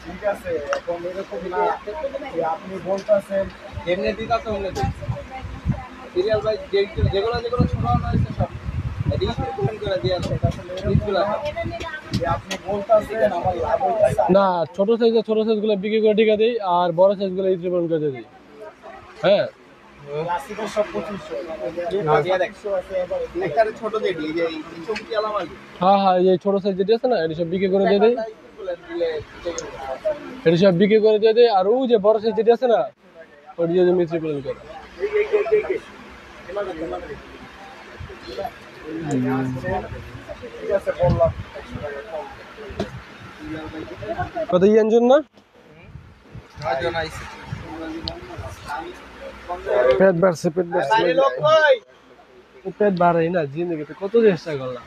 ঠিক আছে, এখন এরকম না আপনি বলতেছেন এমনি দিতা তো এমনি সিরিয়াল ভাই যেগুলো যেগুলো শোনানো হয়েছে সব না, ছোট সাইজ গুলো বিক্রি করে টিকা দিই আর বড় সাইজ গুলো রিটার্ন করে দিই। হ্যাঁ হ্যাঁ হ্যাঁ, এই ছোট সাইজ যেটা আছে না এটা সব বিক্রি করে দিয়ে দিই, এটা সব বিক্রি করে দিয়ে দিই। আর ওই যে বড় সাইজ যেটা আছে না ওটা দিয়ে মিস্ত্রি প্ল্যান করে। কত ইঞ্জিন না পেট বাড়ছে, পেট বাড়াই না জিন্দগিতে কত চেষ্টা করলাম।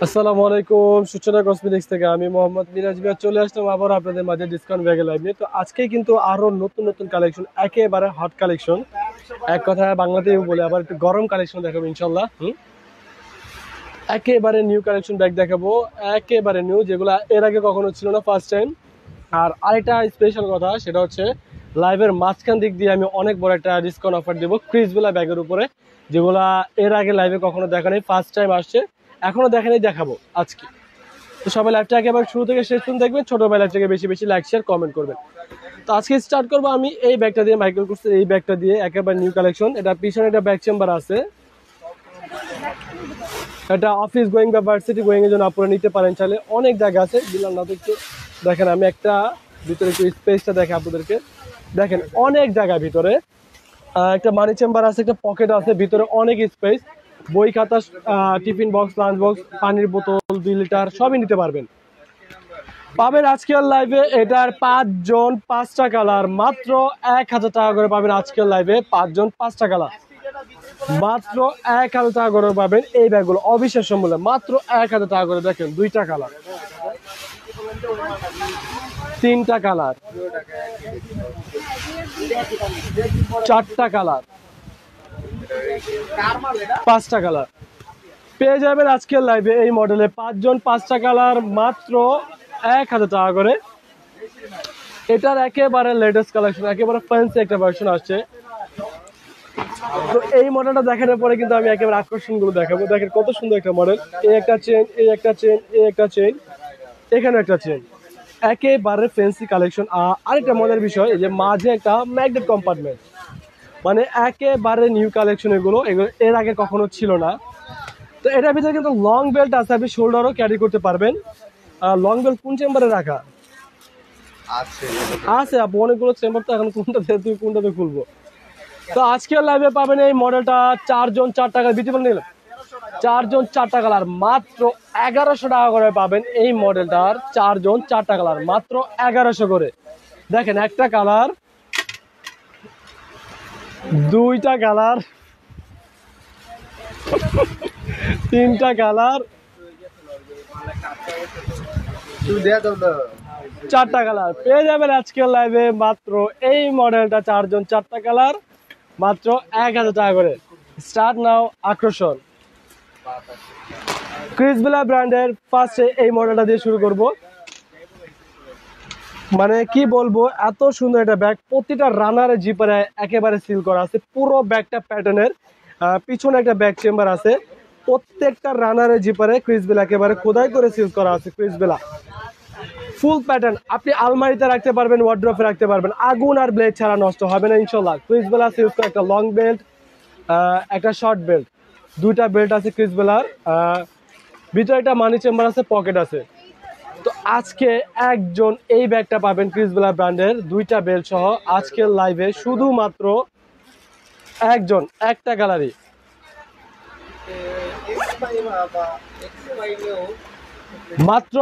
আসসালামু আলাইকুম, সূচনা কসমেটিক্স থেকে আমি মোহাম্মদ মিরাজ ভাই চলে আসলাম আবার আপনাদের মাঝে ডিসকাউন্ট ব্যাগে লাইভ নিয়ে। তো আজকে কিন্তু আরো নতুন নতুন কালেকশন, একেবারে হট কালেকশন, এক কথা বাংলাতেই বলে আবার একটু গরম কালেকশন দেখাবো ইনশাল্লাহ। একেবারে নিউ কালেকশন ব্যাগ দেখাবো, একেবারে নিউ, যেগুলা এর আগে কখনো ছিল না, ফার্স্ট টাইম। আর আরেকটা স্পেশাল কথা সেটা হচ্ছে লাইভের মাঝখান দিক দিয়ে আমি অনেক বড় একটা ডিসকাউন্ট অফার দেবো ক্রিসবেলা ব্যাগের উপরে, যেগুলা এর আগে লাইভে কখনো দেখা নেই, ফার্স্ট টাইম আসছে, এখনো দেখা নেই, দেখাবো আজকে। তো সবাই লাইভটা একেবারে শুরু থেকে শেষ পর্যন্ত দেখবেন, ছোট ভাই লাইভটাকে বেশি বেশি লাইক শেয়ার কমেন্ট করবেন। তো আজকে স্টার্ট করবো আমি এই ব্যাগটা দিয়ে, মাইকেল কোর্সের এই ব্যাগটা দিয়ে, একেবারে নিউ কালেকশন। এটা পিছনে একটা ব্যাগ চেম্বার আছে, এটা অফিস গোয়িং বা ভার্সিটি গোয়িং এর জন্য আপনারা নিতে পারেন চাইলে, অনেক জায়গা আছে, দিলাম না তো একটু দেখেন, আমি একটা ভিতরে একটু স্পেসটা দেখে আপনাদেরকে, দেখেন অনেক জায়গা ভিতরে, একটা মানি চেম্বার আছে, একটা পকেট আছে, ভিতরে অনেক স্পেস, বই খাতা, টিফিন বক্স, লাঞ্চ বক্স, পানির বোতল 2 লিটার সবই নিতে পারবেন। পাবেন আজকের লাইভে এটার 5 জন 5টা কালার মাত্র 1000 টাকা করে পাবেন আজকের লাইভে, 5 জন 5টা কালার মাত্র 1000 টাকা করে পাবেন এই ব্যাগগুলো অবিশ্বাস্য মূল্যে, মাত্র 1000 টাকা করে। দেখেন 2টা কালার, 3টা কালার, 4টা কালার, 5টা কালার পেয়ে যাবেন আজকের লাইভে এই মডেলে, 5 জন 5টা কালার মাত্র 1000 টাকা করে। এটার একেবারে লেটেস্ট কালেকশন, একেবারে ফ্যান্সি একটা ভার্সন আসছে। তো এই মডেলটা দেখানোর পরে কিন্তু আমি একেবারে আকর্ষণ গুলো দেখাবো। দেখেন কত সুন্দর একটা মডেল, এই একটা চেন, এই একটা চেন, এই একটা চেন, এখানে একটা চেন, একেবারে ফ্যান্সি কালেকশন। আরেকটা মজার বিষয়, এই যে মাঝে একটা ম্যাগনেট কম্পার্টমেন্ট, মানে একেবারে নিউ কালেকশন, এগুলো এর আগে কখনো ছিল না। তো এটার ভিতরে কিন্তু লং বেল্ট আছে, আপনি শোল্ডারও ক্যারি করতে পারবেন। লং বেল্ট কোন চেম্বারে রাখা আছে আপু, অনেকগুলো চেম্বার, তো এখন কোনটাতে খুলবো। তো আজকের লাইভে পাবেন এই মডেলটা 4 জন 4 টাকা বিউটিফুল নিলাম, 4 জন 4টা কালার মাত্র 1100 টাকা করে পাবেন এই মডেলটার, 4 জন 4টা কালার মাত্র 1100 করে। দেখেন একটা কালার, 2টা কালার, 3টা কালার, 4টা কালার পেয়ে যাবেন আজকের লাইভে মাত্র এই মডেলটা, 4 জন 4টা কালার মাত্র 1000 টাকা করে। স্টার্ট নাও আকর্ষণ। ক্রিসবেলা ব্র্যান্ডের ফার্স্টে এই মডেলটা দিয়ে শুরু করব। মানে কি বলবো, এত সুন্দর একটা ব্যাগ, প্রতিটা রানারের জিপারে একেবারে সিল করা আছে, পুরো ব্যাগটা প্যাটার্নের, পিছনে একটা ব্যাগ চেম্বার আছে, প্রত্যেকটা রানারের জিপারে ক্রিসবেলা একেবারে খোদাই করে সিল করা আছে। ক্রিসবেলা ফুল প্যাটার্ন, আপনি আলমারিতে রাখতে পারবেন, ওয়ার্ড্রপে রাখতে পারবেন, আগুন আর ব্লেড ছাড়া নষ্ট হবে না ইনশাল্লাহ। ক্রিসবেলা সিল করে একটা লং বেল্ট, একটা শর্ট বেল্ট, 2টা বেল্ট আছে ক্রিসবেলার, ভিতরে একটা মানি চেম্বার আছে, পকেট আছে। তো আজকে একজন এই ব্যাগটা পাবেন ক্রিসবেলা ব্র্যান্ডের 2টা বেল্ট সহ আজকের লাইভে, শুধুমাত্র একজন, একটা গ্যালারি, মাত্র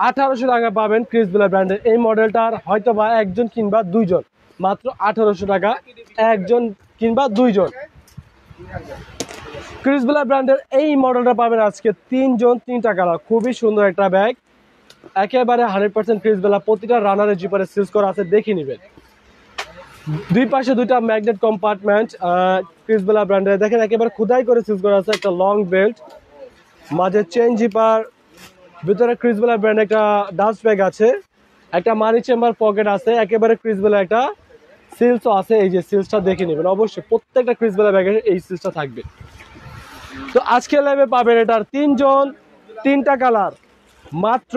1800 টাকা পাবেন ক্রিসবেলা ব্র্যান্ডের এই মডেলটার, হয়তো বা একজন কিংবা 2জন, মাত্র 1800 টাকা, একজন কিংবা 2জন। ক্রিসবেলা ব্র্যান্ডের এই মডেলটা পাবেন আজকে 3 জন 3টা কালার, খুবই সুন্দর একটা ব্যাগ, একেবারে 100% ক্রিসবেলা, প্রতিটা রানারের জিপারে সিল করা আছে, দেখে নেবেন। দুই পাশে দুইটা ম্যাগনেট কম্পার্টমেন্ট, ক্রিসবেলা ব্র্যান্ডের। দেখেন একেবারে খোদাই করে সিজ করা আছে, একটা লং বেল্ট, মাঝে চেন জিপার, ভিতরে ক্রিসবেলা ব্র্যান্ড একটা ডাস্ট ব্যাগ আছে, একটা মানি চেম্বার পকেট আছে, একেবারে ক্রিসবেলা একটা সিলসও আছে। এই যে সিলসটা দেখে নেবেন অবশ্যই, প্রত্যেকটা ক্রিসবেলা ব্যাগের এই সিলসটা থাকবে। তো আজকে লাইভে পাবেন এটার তিনটা কালার মাত্র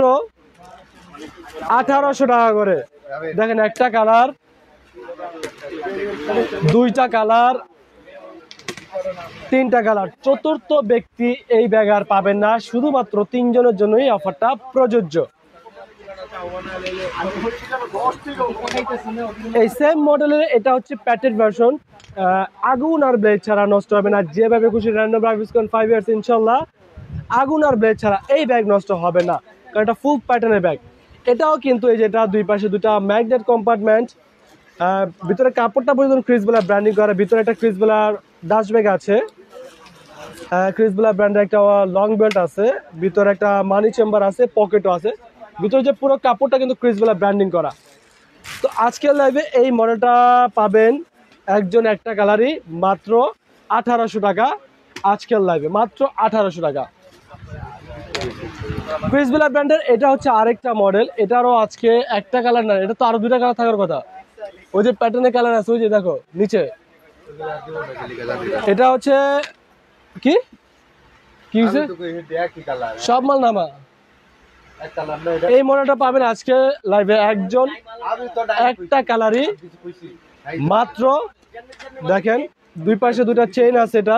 1800 টাকা করে। দেখেন একটা কালার, দুইটা কালার, তিনটা কালার। চতুর্থ ব্যক্তি এই ব্যাগ আর পাবেন না, শুধুমাত্র 3 জনের জন্যই অফারটা প্রযোজ্য। এই সেম মডেলের এটা হচ্ছে প্যাটেড ভার্সন, আগুন আর ব্লেড ছাড়া নষ্ট হবে না। যেভাবে খুশি র্যান্ডম ব্রাইভিসকন 5 ইয়ার্স ইনশাল্লাহ, আগুন আর ব্লেড ছাড়া এই ব্যাগ নষ্ট হবে না, কারণ এটা ফুল প্যাটার্নের ব্যাগ। এটাও কিন্তু এই যেটা দুই পাশে দুটা ম্যাগনেট কম্পার্টমেন্ট, ভিতরে কাপড়টা পর্যন্ত ক্রিসবেলা ব্র্যান্ডিং করা, ভিতরে একটা ক্রিসবেলার ডাস্ট ব্যাগ আছে, ক্রিসবেলা ব্র্যান্ডের একটা লং বেল্ট আছে, ভিতরে একটা মানি চেম্বার আছে, পকেটও আছে, ভিতরে যে পুরো কাপড়টা কিন্তু ক্রিসবেলা ব্র্যান্ডিং করা। তো আজকের লাইভে এই মডেলটা পাবেন একজন একটা কালারই মাত্র 1800 টাকা। আজকের লাইভে মাত্র 1800 টাকা। ক্রিসবেলা ব্র্যান্ডের এটা হচ্ছে আরেকটা মডেল, এটারও আজকে একটা কালার না, এটা তো আরো দুটা কালার থাকার কথা। ওই যে প্যাটার্নের কালার আছে, ওই যে দেখো নিচে, এটা হচ্ছে কি কি হচ্ছে সব মাল নামা। এই মডেলটা পাবেন আজকে লাইভে একজন একটা কালারই মাত্র। দেখেন দুই পাশে দুটা চেইন আছে, এটা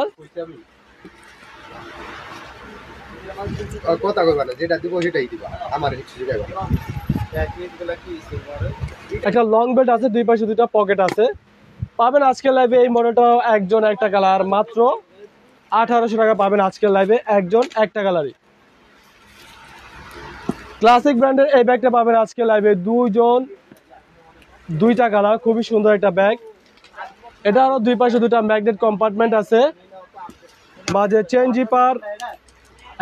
কথা কইবা না, যেটা দিব সেটাই দিবা, আমার কিছু জিগাইবা। একটা লং বেল্ট আছে, দুই পাশে দুটা পকেট আছে। পাবেন আজকের লাইভে এই মডেলটা একজন একটা কালার মাত্র 1800 টাকা পাবেন আজকের লাইভে একজন একটা কালারই। ক্লাসিক ব্র্যান্ডের এই ব্যাগটা পাবেন আজকে লাইভে দুইজন দুইটা কালার, খুবই সুন্দর একটা ব্যাগ। এটা আরো দুই পাশে দুটা ম্যাগনেট কম্পার্টমেন্ট আছে, মাঝে চেন জিপার,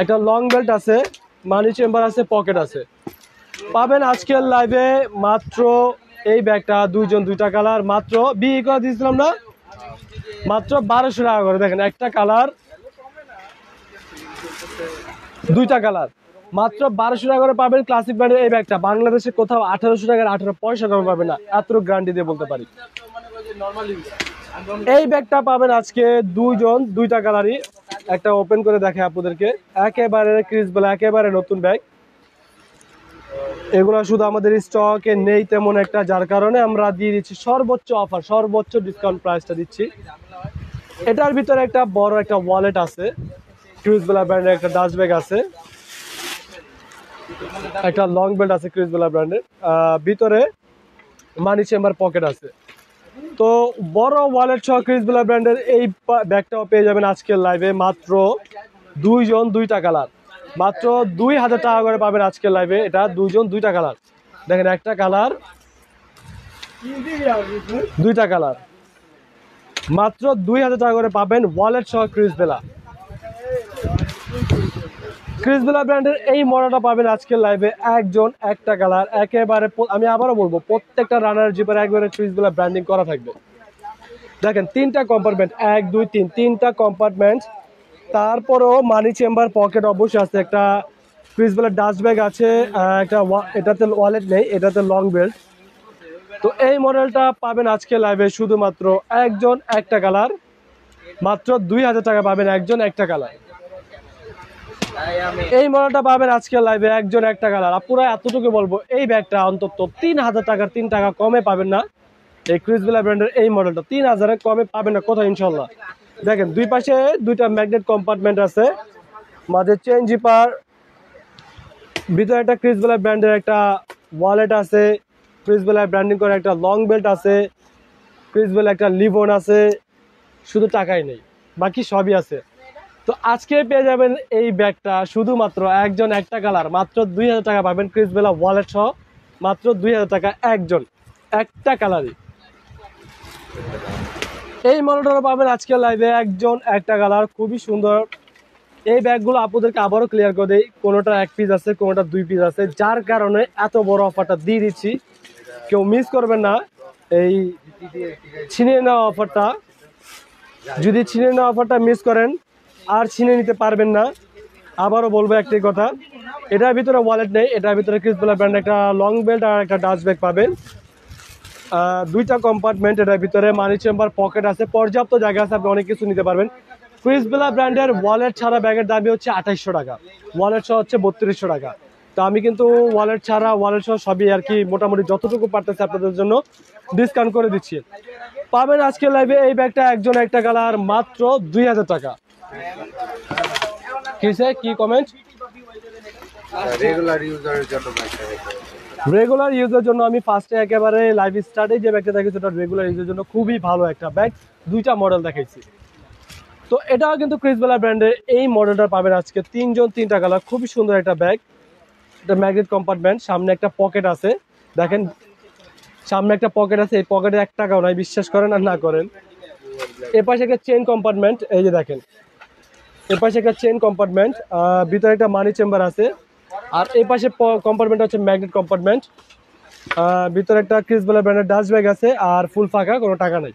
একটা লং বেল্ট আছে, মানি চেম্বার আছে, পকেট আছে। পাবেন আজকের লাইভে মাত্র এই ব্যাগটা দুইজন দুইটা কালার মাত্র বিক্রি করে দিয়েছিলাম না, মাত্র 1200 টাকা করে। দেখেন একটা কালার, দুইটা কালার, মাত্র 1200 টাকা করে পাবেন ক্লাসিক ব্র্যান্ডের এই ব্যাগটা। বাংলাদেশে কোথাও 1800 টাকার 18 পয়সা কমে পাবেন না, এত গ্যারান্টি দিয়ে বলতে পারি। এই ব্যাগটা পাবেন আজকে দুইজন দুইটা কালারই। একটা ওপেন করে দেখে আপনাদেরকে, একেবারে ক্রিসবেলা, একেবারে নতুন ব্যাগ। এগুলো শুধু আমাদের স্টকে নেই তেমন একটা, যার কারণে আমরা দিয়ে দিচ্ছি সর্বোচ্চ অফার, সর্বোচ্চ ডিসকাউন্ট প্রাইসটা দিচ্ছি। এটার ভিতরে একটা বড় একটা ওয়ালেট আছে, ক্রিসবেলা ব্র্যান্ডের একটা ডাস্ট ব্যাগ আছে, একটা লং বেল্ট আছে ক্রিসবেলা ব্র্যান্ডের, ভিতরে মানি চেম্বার পকেট আছে। তো বড় ওয়ালেট সহ ক্রিসবেলা ব্র্যান্ডের এই ব্যাগটাও পেয়ে যাবেন আজকের লাইভে মাত্র দুইজন দুইটা কালার, মাত্র 2000 টাকা করে পাবেন আজকের লাইভে। এটা দুইজন দুইটা কালার, দেখেন একটা কালার, দুইটা কালার, মাত্র 2000 টাকা করে পাবেন ওয়ালেট সহ ক্রিসবেলা। ক্রিসবেলা ব্র্যান্ডের এই মডেলটা পাবেন আজকের লাইভে একজন একটা কালার, একেবারে আমি আবারও বলবো প্রত্যেকটা রানার জিপার একবারে ক্রিসবেলা ব্র্যান্ডিং করা থাকবে। দেখেন তিনটা কম্পার্টমেন্ট, 1 2 3, তিনটা কম্পার্টমেন্ট, তারপরেও মানি চেম্বার পকেট অবশ্যই আছে, একটা ক্রিসবেলা ডাস্ট ব্যাগ আছে, একটা এটাতে ওয়ালেট নেই, এটাতে লং বেল্ট। তো এই মডেলটা পাবেন আজকে লাইভে শুধুমাত্র একজন একটা কালার, মাত্র 2000 টাকা পাবেন একজন একটা কালার। এই মডেলটা পাবেন আজকে লাইভে একজন একটা কালার। পুরো এতটুকু বলবো, এই ব্যাগটা অন্তত 3000 টাকার 3 টাকা কমে পাবেন না। এই ক্রিসবেলা ব্র্যান্ডের এই মডেলটা 3000 কমে পাবেন না কোথাও ইনশাল্লাহ। দেখেন দুই পাশে দুইটা ম্যাগনেট কম্পার্টমেন্ট আছে, মাঝে চেন জিপার, ভিতরে একটা ক্রিসবেলা ব্র্যান্ডের একটা ওয়ালেট আছে, ক্রিসবেলা ব্র্যান্ডিং করে একটা লং বেল্ট আছে, ক্রিসবেলা একটা লিভন আছে, শুধু টাকাই নেই, বাকি সবই আছে। তো আজকে পেয়ে যাবেন এই ব্যাগটা শুধুমাত্র একজন একটা কালার, মাত্র 2000 টাকা পাবেন ক্রিসবেলা ওয়ালেট সহ, মাত্র 2000 টাকা একজন একটা কালারই। এই মডেলটা পাবেন আজকে লাইভে একজন একটা কালার, খুবই সুন্দর। এই ব্যাগগুলো আপনাদেরকে আবারও ক্লিয়ার করে দেই, কোনোটা 1 পিস আছে, কোনোটা 2 পিস আছে, যার কারণে এত বড় অফারটা দিয়ে দিচ্ছি, কেউ মিস করবেন না। এই ছিনিয়ে নেওয়া অফারটা, যদি ছিনিয়ে নেওয়া অফারটা মিস করেন আর ছিনিয়ে নিতে পারবেন না। আবারও বলবো একটি কথা, এটার ভিতরে ওয়ালেট নেই, এটার ভিতরে ক্রিসবেলা ব্র্যান্ড একটা লং বেল্ট আর একটা ডাস্ট ব্যাগ পাবেন। দুইটা কম্পার্টমেন্ট, এটার ভিতরে মানি চেম্বার, পকেট আছে, পর্যাপ্ত জায়গা আছে, আপনি অনেক কিছু নিতে পারবেন। ক্রিসবেলা ব্র্যান্ডের ওয়ালেট ছাড়া ব্যাগের দামই হচ্ছে 2800 টাকা, ওয়ালেট সহ হচ্ছে 3200 টাকা। তো আমি কিন্তু ওয়ালেট ছাড়া ওয়ালেট সহ সবই আর কি মোটামুটি যতটুকু পারতেছে আপনাদের জন্য ডিসকাউন্ট করে দিচ্ছি। পাবেন আজকে লাইভে এই ব্যাগটা একজন একটা কালার মাত্র 2000 টাকা। কি কমেন্ট? রেগুলার ইউজারের জন্য ব্যাগটা রেগুলার ইউজের জন্য আমি ফার্স্টে একেবারে লাইভ স্টার্টে যে ব্যাগটা দেখেছি ওটা রেগুলার ইউজের জন্য খুবই ভালো একটা ব্যাগ, দুইটা মডেল দেখাইছি। তো এটাও কিন্তু ক্রিসবেলা ব্র্যান্ডের এই মডেলটা পাবেন আজকে তিনটা কালার, খুবই সুন্দর একটা ব্যাগ। এটা ম্যাগনেট কম্পার্টমেন্ট, সামনে একটা পকেট আছে, দেখেন সামনে একটা পকেট আছে, এই পকেটে 1 টাকাও নাই, বিশ্বাস করেন আর না করেন। এপাশে একটা চেইন কম্পার্টমেন্ট, এই যে দেখেন এপাশে একটা চেইন কম্পার্টমেন্ট, ভিতরে একটা মানি চেম্বার আছে। আর এই পাশে কম্পার্টমেন্ট হচ্ছে ম্যাগনেট কম্পার্টমেন্ট, ভিতরে একটা ক্রিসবেলা ব্র্যান্ডের ডাস্ট ব্যাগ আছে, আর ফুল ফাঁকা, কোনো টাকা নাই।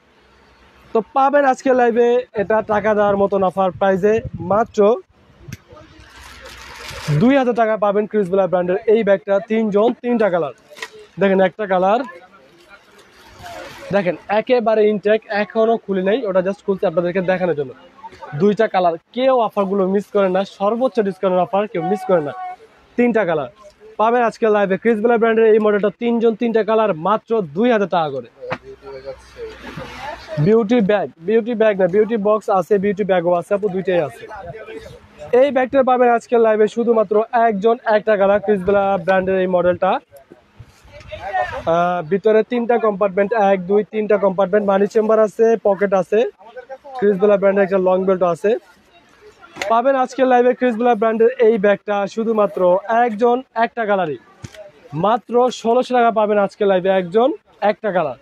তো পাবেন আজকে লাইভে এটা টাকা দেওয়ার মতন অফার প্রাইসে মাত্র 2000 টাকা পাবেন ক্রিসবেলা ব্র্যান্ডের এই ব্যাগটা, তিনটা কালার। দেখেন একটা কালার, দেখেন একেবারে ইনটেক, এখনো খুলে নেই, ওটা জাস্ট খুলছে আপনাদেরকে দেখানোর জন্য। দুইটা কালার, কেউ অফারগুলো মিস করে না, সর্বোচ্চ ডিসকাউন্টের অফার কেউ মিস করে না। তিনটা কালার পাবেন আজকে লাইভে ক্রিসবেলা ব্র্যান্ডের এই মডেলটা, তিনটা কালার মাত্র 2000 টাকা করে। বিউটি ব্যাগ না, বিউটি বক্স আছে, বিউটি ব্যাগও আছে আপু, দুইটাই আছে। এই ব্যাগটা পাবেন আজকে লাইভে শুধুমাত্র একজন একটা কালার, ক্রিসবেলা ব্র্যান্ডের এই মডেলটা। ভিতরে 3টা কম্পার্টমেন্ট, 1 2 3টা কম্পার্টমেন্ট, মানি চেম্বার আছে, পকেট আছে, ক্রিসবেলা ব্র্যান্ডের একটা লং বেল্ট আছে। পাবেন আজকে লাইভে ক্রিসবেলা ব্র্যান্ডের এই ব্যাগটা শুধুমাত্র একজন একটা কালারই, মাত্র 1600 টাকা পাবেন আজকে লাইভে একজন একটা কালার।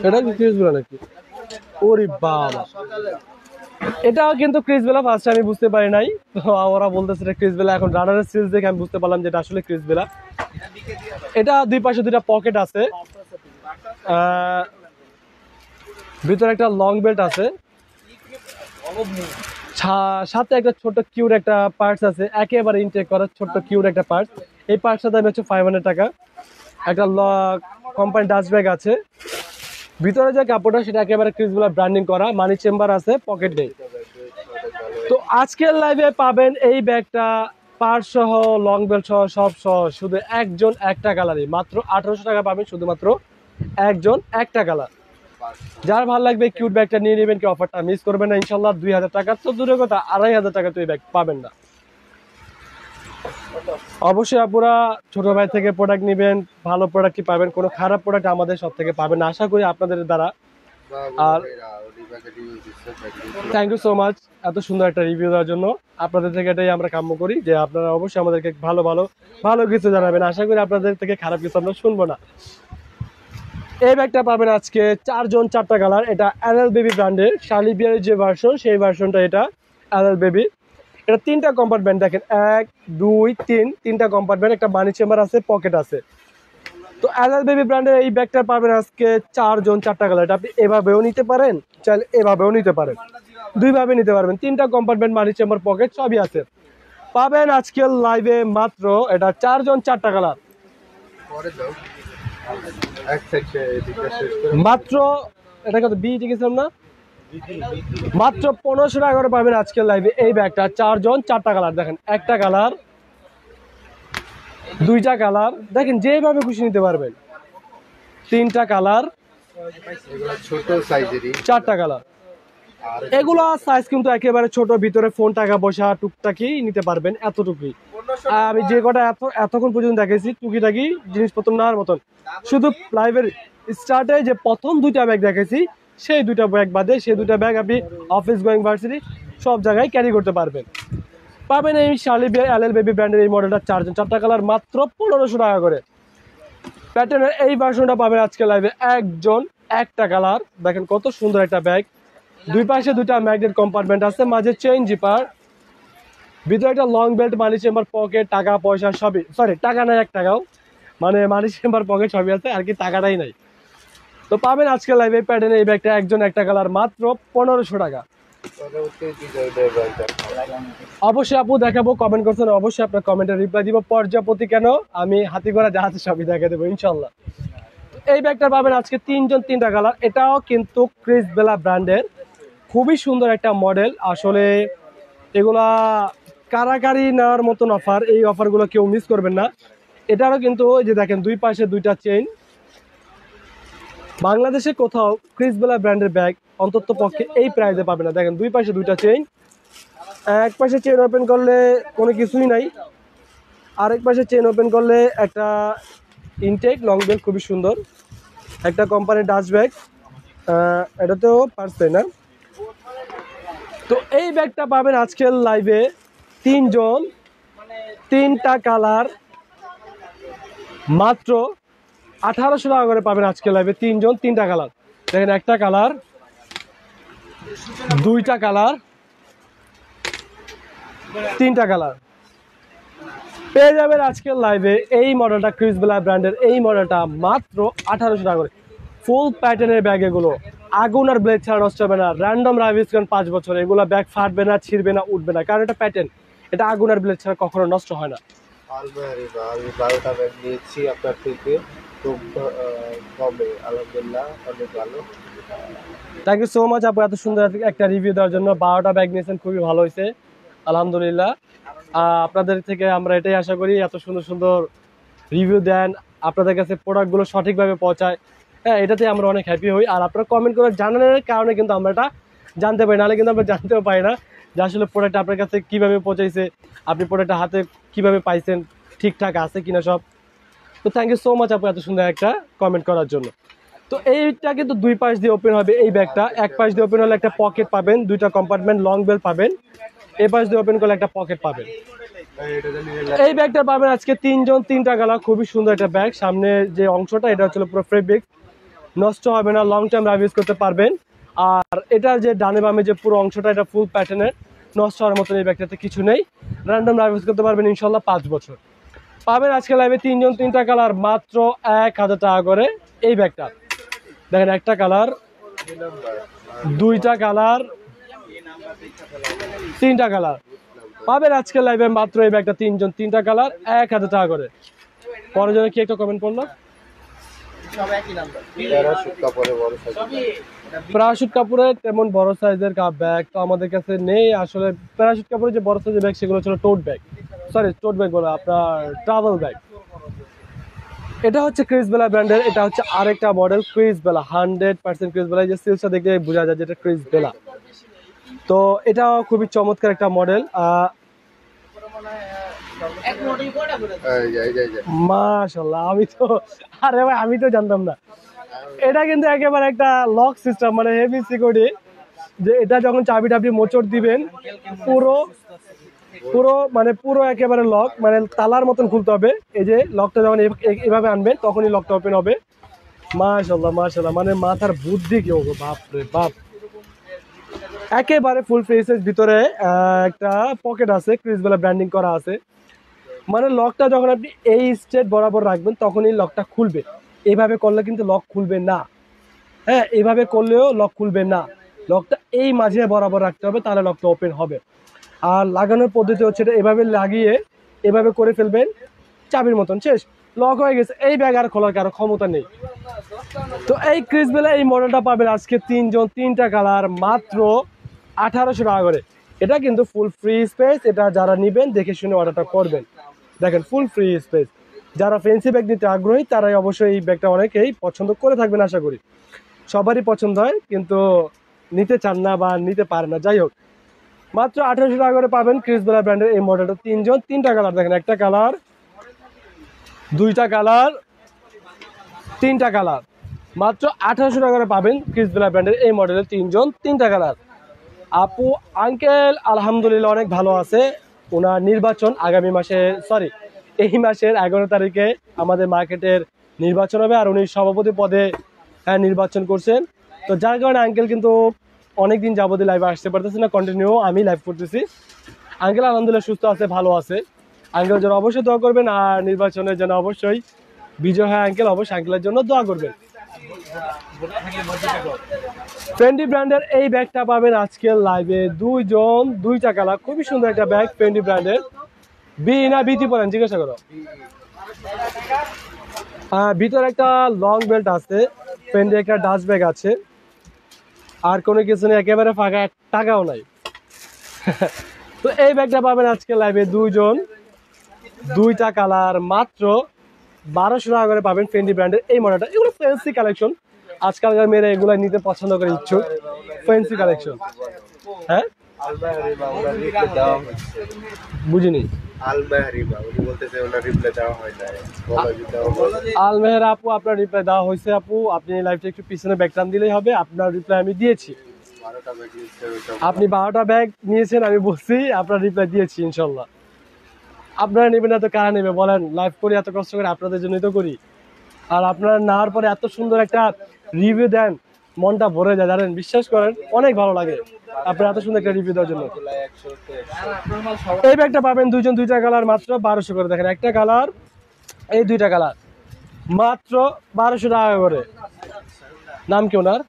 এটা কি ক্রিসবেলা নাকি? ওরে বাবা, এটাও কিন্তু ক্রিসবেলা, ফার্স্টে আমি বুঝতে পারি নাই, তো ওরা বলতেছে এটা ক্রিসবেলা। এখন রানারের সিলস দেখে আমি বুঝতে পারলাম যে এটা আসলে ক্রিসবেলা। এটা দুই পাশে দুইটা পকেট আছে, ভিতরে একটা লং বেল্ট আছে, সাথে একটা ছোট কিউট একটা পার্টস আছে, একেবারে ইনটেক করা ছোট্ট কিউট একটা পার্টস। এই পার্টসটার দাম হচ্ছে 500 টাকা। একটা কোম্পানি ডাস্ট ব্যাগ আছে, ভিতরে যে কাপড়টা সেটা একেবারে ক্রিসবেলা ব্র্যান্ডিং করা, মানি চেম্বার আছে, পকেট নেই। তো আজকের লাইভে পাবেন এই ব্যাগটা পার্টস সহ, লং বেল্ট সহ, সব সহ, শুধু একজন একটা কালারই, মাত্র 1800 টাকা পাবেন শুধুমাত্র একজন একটা কালার। যার ভালো লাগবে কিউট ব্যাগটা নিয়ে নেবেন, কি অফারটা মিস করবেন না ইনশাল্লাহ। 2000 টাকা তো দূরের কথা, 2500 টাকা তো এই ব্যাগ পাবেন না। অবশ্যই আপুরা ছোট ভাই থেকে প্রোডাক্ট নেবেন, ভালো প্রোডাক্টই পাবেন, কোনো খারাপ প্রোডাক্ট আমাদের সব থেকে পাবেন না আশা করি আপনাদের দ্বারা। আর থ্যাংক ইউ সো মাচ এত সুন্দর একটা রিভিউ দেওয়ার জন্য। আপনাদের থেকে এটাই আমরা কাম্য করি যে আপনারা অবশ্যই আমাদেরকে ভালো কিছু জানাবেন, আশা করি আপনাদের থেকে খারাপ কিছু আমরা শুনবো না। এই ব্যাগটা পাবেন আজকে 4টা কালার। এটা এলএল বেবি ব্র্যান্ডের শার্লি বিয়ারের যে ভার্সন, সেই ভার্সনটা এটা এলএল বেবি। এটা 3টা কম্পার্টমেন্ট, দেখেন 1 2 3, 3টা কম্পার্টমেন্ট, একটা মানি চেম্বার আছে, পকেট আছে। তো এলএল বেবি ব্র্যান্ডের এই ব্যাগটা পাবেন আজকে 4টা কালার। এটা আপনি এভাবেও নিতে পারেন, চাইলে এভাবেও নিতে পারেন, দুইভাবে নিতে পারবেন। 3টা কম্পার্টমেন্ট, মানি চেম্বার, পকেট সবই আছে। পাবেন আজকের লাইভে মাত্র এটা 4টা কালার, মাত্র এটা কত বি টিকেছিলাম না, মাত্র 1500 টাকা করে পাবেন আজকের লাইভে এই ব্যাগটা, 4টা কালার। দেখেন একটা কালার, দুইটা কালার, দেখেন যেভাবে খুশি নিতে পারবেন। 3টা কালার, ছোট সাইজেরই 4টা কালার। এগুলো সাইজ কিন্তু একেবারে ছোট, ভিতরে ফোন, টাকা পয়সা টুকটাকি নিতে পারবেন, এতটুকুই। আমি যে কটা এতক্ষণ পর্যন্ত দেখেছি টুকিটাকি জিনিসপত্র নেওয়ার মতন, শুধু লাইভের স্টার্টে যে প্রথম 2টা ব্যাগ দেখেছি, সেই 2টা ব্যাগ বাদে সেই 2টা ব্যাগ আপনি অফিস গোয়িং, ভার্সিটি সব জায়গায় ক্যারি করতে পারবেন। পাবেন এই শার্লি এলএল বেবি ব্র্যান্ডের এই মডেলটা 4টা কালার, মাত্র 1500 টাকা করে। প্যাটার্নের এই ভার্সনটা পাবেন আজকে লাইভে একজন একটা কালার। দেখেন কত সুন্দর একটা ব্যাগ, দুই পাশে 2টা ম্যাগনেট কম্পার্টমেন্ট আছে, মাঝে চেইন জিপার, ভিতরে একটা লং বেল্ট, মানি চেম্বার, পকেট, টাকা পয়সা সবই, সরি টাকা নাই 1 টাকাও, মানে মানি চেম্বার পকেট সবই আছে আর কি, টাকাটাই নাই। তো পাবেন আজকে লাইভে প্যাটার্নে এই ব্যাগটা একজন একটা কালার মাত্র 1500 টাকা। অবশ্যই আপু দেখাবো, কমেন্ট করছেন, অবশ্যই আপনার কমেন্টে রিপ্লাই দিব। পর্যাপতি কেন, আমি হাতি ঘোড়া জাহাজে সবই দেখা দেবো ইনশাল্লাহ। এই ব্যাগটা পাবেন আজকে তিনজন তিনটা কালার। এটাও কিন্তু ক্রিস বেলা ব্র্যান্ডের, খুবই সুন্দর একটা মডেল। আসলে এগুলা কারাকারি নেওয়ার মতন অফার, এই অফারগুলো কেউ মিস করবেন না। এটারও কিন্তু ওই যে দেখেন দুই পাশে দুইটা চেইন। বাংলাদেশে কোথাও ক্রিস বেলা ব্র্যান্ডের ব্যাগ অন্তত পক্ষে এই প্রাইসে পাবে না। দেখেন দুই পাশে দুইটা চেইন, এক পাশে চেইন ওপেন করলে কোনো কিছুই নাই, আরেক পাশে চেইন ওপেন করলে একটা ইনটেক লং বেল, খুবই সুন্দর একটা কোম্পানির ডাস্ট ব্যাগ। এটাতেও পারছে না। তো এই ব্যাগটা পাবেন আজকের লাইভে তিনজন তিনটা কালার মাত্র 1800 টাকা করে পাবেন আজকে লাইভে তিনজন তিনটা কালার। দেখেন একটা কালার, দুইটা কালার, তিনটা কালার পেয়ে যাবেন আজকের লাইভে। এই মডেলটা ক্রিস বেলা ব্র্যান্ডের, এই মডেলটা মাত্র 1800 টাকা করে। ফুল প্যাটার্নের ব্যাগ, এগুলো আগুন আর ব্লেড ছাড়া নষ্ট হবে না। র্যান্ডম রাইভিসন 5 বছর, এগুলো ব্যাগ ফাটবে না, ছিঁড়বে না, উঠবে না, কারণ এটা প্যাটার্ন, এটা আগুন আর ব্লেড ছাড়া কখনো নষ্ট হয় না। আমি 12টা ব্যাগ নিয়েছি আপনার থেকে, খুব কমে, আলহামদুলিল্লাহ অনেক ভালো। থ্যাংক ইউ সো মাচ আপু এত সুন্দর একটা রিভিউ দেওয়ার জন্য। 12টা ব্যাগ নিয়েছেন, খুবই ভালো হয়েছে আলহামদুলিল্লাহ। আপনাদের থেকে আমরা এটাই আশা করি, এত সুন্দর সুন্দর রিভিউ দেন, আপনাদের কাছে প্রোডাক্টগুলো সঠিকভাবে পৌঁছায়। হ্যাঁ, এটাতে আমরা অনেক হ্যাপি হই। আর আপনারা কমেন্ট করে জানানোর কারণে কিন্তু আমরা এটা জানতে পারি, নাহলে কিন্তু আমরা জানতেও পারি না যে আসলে প্রোডাক্ট আপনার কাছে কীভাবে পৌঁছাইছে, আপনি প্রোডাক্টটা হাতে কীভাবে পাইছেন, ঠিকঠাক আছে কিনা সব। তো থ্যাংক ইউ সো মাচ আপু এত সুন্দর একটা কমেন্ট করার জন্য। তো এইটা কিন্তু দুই পাশ দিয়ে ওপেন হবে এই ব্যাগটা। এক পাশ দিয়ে ওপেন হলে একটা পকেট পাবেন, দুইটা কম্পার্টমেন্ট লং বেল পাবেন। এই পাশ দিয়ে ওপেন করলে একটা পকেট পাবেন। এই ব্যাগটা পাবেন আজকে তিনজন তিনটা কালার, খুবই সুন্দর একটা ব্যাগ। সামনে যে অংশটা এটা হচ্ছে পুরো ফেব্রিক, নষ্ট হবে না, লং টাইম রাইভ ইউজ করতে পারবেন। আর এটার যে ডানে বামে যে পুরো অংশটা, এটা ফুল প্যাটার্নের, নষ্ট হওয়ার মতন এই ব্যাগটাতে কিছু নেই। র্যান্ডম রাইভ ইউজ করতে পারবেন ইনশাল্লাহ 5 বছর। পাবেন আজকে লাইভে তিনজন তিনটা কালার মাত্র 1000 টাকা করে। এই ব্যাগটা দেখেন একটা কালার, দুইটা কালার, তিনটা কালার পাবেন আজকে লাইভে মাত্র এই ব্যাগটা তিনজন তিনটা কালার 1000 টাকা করে। পরের জন্য কি একটা কমেন্ট করলো, প্যারাশুট কাপড়ের তেমন বড় সাইজের ব্যাগ তো আমাদের কাছে নেই আসলে। প্যারাশুট কাপড়ের যে বড় সাইজের ব্যাগ সেগুলো ছিল টোট ব্যাগ, সরি টোট ব্যাগ বলে আপনার ট্রাভেল ব্যাগ। এটা হচ্ছে ক্রিস বেলা ব্র্যান্ডের, এটা হচ্ছে আরেকটা মডেল ক্রিস বেলা, 100% ক্রিস বেলা। যে সিলসটা দেখে বোঝা যায় যেটা ক্রিস বেলা। তো এটাও খুবই চমৎকার একটা মডেল। মাশাআল্লাহ, আমি তো জানতাম না। এটা কিন্তু একেবারে একটা লক সিস্টেম, মানে হেভি সিকিউরিটি। যে এটা যখন চাবি টাবি মোচড় দিবেন পুরো পুরো মানে পুরো একেবারে লক, মানে তালার মতন খুলতে হবে। এই যে লকটা যখন এইভাবে আনবেন তখনই লকটা ওপেন হবে। মাশাআল্লাহ মাশাআল্লাহ, মানে মাথার বুদ্ধি কেউ, বাপ রে বাপ। একেবারে ফুল ফেসের ভিতরে একটা পকেট আছে, ক্রিস বেলা ব্র্যান্ডিং করা আছে। মানে লকটা যখন আপনি এই স্টেট বরাবর রাখবেন তখনই লকটা খুলবে। এইভাবে করলে কিন্তু লক খুলবে না। হ্যাঁ, এইভাবে করলেও লক খুলবে না, লকটা এই মাঝে বরাবর রাখতে হবে, তাহলে লকটা ওপেন হবে। আর লাগানোর পদ্ধতি হচ্ছে এটা এভাবে লাগিয়ে এভাবে করে ফেলবেন, চাবির মতন, শেষ, লক হয়ে গেছে। এই ব্যাগ আর খোলার কারো ক্ষমতা নেই। তো এই ক্রিস বেলা এই মডেলটা পাবেন আজকে তিনজন তিনটা কালার মাত্র 1800 টাকা করে। এটা কিন্তু ফুল ফ্রি স্পেস, এটা যারা নেবেন দেখে শুনে অর্ডারটা করবেন। দেখেন ফুল ফ্রি স্পেস। যারা ফ্যান্সি ব্যাগ নিতে আগ্রহী তারাই অবশ্যই এই ব্যাগটা অনেকেই পছন্দ করে থাকবেন আশা করি। সবারই পছন্দ হয়, কিন্তু নিতে চান না বা নিতে পারে না। যাই হোক, মাত্র 1800 টাকা করে পাবেন ক্রিস বেলা ব্র্যান্ডের এই মডেলটা তিনজন তিনটা কালার। দেখেন একটা কালার, দুইটা কালার, তিনটা কালার, মাত্র 1800 টাকা করে পাবেন ক্রিস বেলা ব্র্যান্ডের এই মডেলের তিনজন তিনটা কালার। আপু আঙ্কেল আলহামদুলিল্লাহ অনেক ভালো আছে। ওনার নির্বাচন আগামী মাসে, সরি এই মাসের 11 তারিখে আমাদের মার্কেটের নির্বাচন হবে, আর উনি সভাপতি পদে নির্বাচন করছেন। তো যার কারণে আঙ্কেল কিন্তু অনেকদিন যাবতীয় লাইভে আসতে পারতেছে না, কন্টিনিউ আমি লাইভ করতেছি। আঙ্কেল আলহামদুলিল্লাহ সুস্থ আছে, ভালো আছে। আঙ্কেল যেন অবশ্যই দোয়া করবেন, আর নির্বাচনের জন্য অবশ্যই বিজয় হয় আঙ্কেল, অবশ্যই আঙ্কেলের জন্য দোয়া করবেন। ফেন্ডি ব্র্যান্ডের এই ব্যাগটা পাবেন আজকের লাইভে দুইজন, দুইটা কালার, খুবই সুন্দর একটা ব্যাগ ফেন্ডি ব্র্যান্ডের। বি না বিটি পড়েন জিজ্ঞাসা করো। ভিতরে একটা লং বেল্ট আছে, ফেন্ডি একটা ডাস্ট ব্যাগ আছে, আর কোনো কিছু নেই, একেবারে ফাঁকা, টাকাও নাই। তো এই ব্যাগটা পাবেন আজকে লাইভে দুইজন, দুইটা কালার, মাত্র 1200 টাকা করে পাবেন ফেন্ডি ব্র্যান্ডের এই মডেলটা। এগুলো ফ্যান্সি কালেকশন, আজকালকার মেয়েরা এগুলো নিতে পছন্দ করে, ইচ্ছুক, ফ্যান্সি কালেকশন। হ্যাঁ বুঝিনি। আলমেহের আপু আপনার রিপ্লাই দেওয়া হয়েছে আপু, আপনি লাইভটা একটু পিছনে ব্যাকগ্রাউন্ড দিলেই হবে, আপনার রিপ্লাই আমি দিয়েছি। আপনি 12টা ব্যাগ নিয়েছেন, আমি বলছি আপনার রিপ্লাই দিয়েছি ইনশাল্লাহ। আপনারা নেবেন না তো কারা নেবে বলেন? লাইভ করি এত কষ্ট করে আপনাদের জন্যই তো করি, আর আপনারা নেওয়ার পরে এত সুন্দর একটা রিভিউ দেন, মনটা ভরে যায়, জানেন, বিশ্বাস করেন অনেক ভালো লাগে আপনারা এত সুন্দর একটা রিভিউ দেওয়ার জন্য। এই ব্যাগটা পাবেন দুইজন, দুইটা কালার, মাত্র 1200 করে। দেখেন একটা কালার, এই দুইটা কালার, মাত্র 1200 টাকা করে। নাম কি ওনার?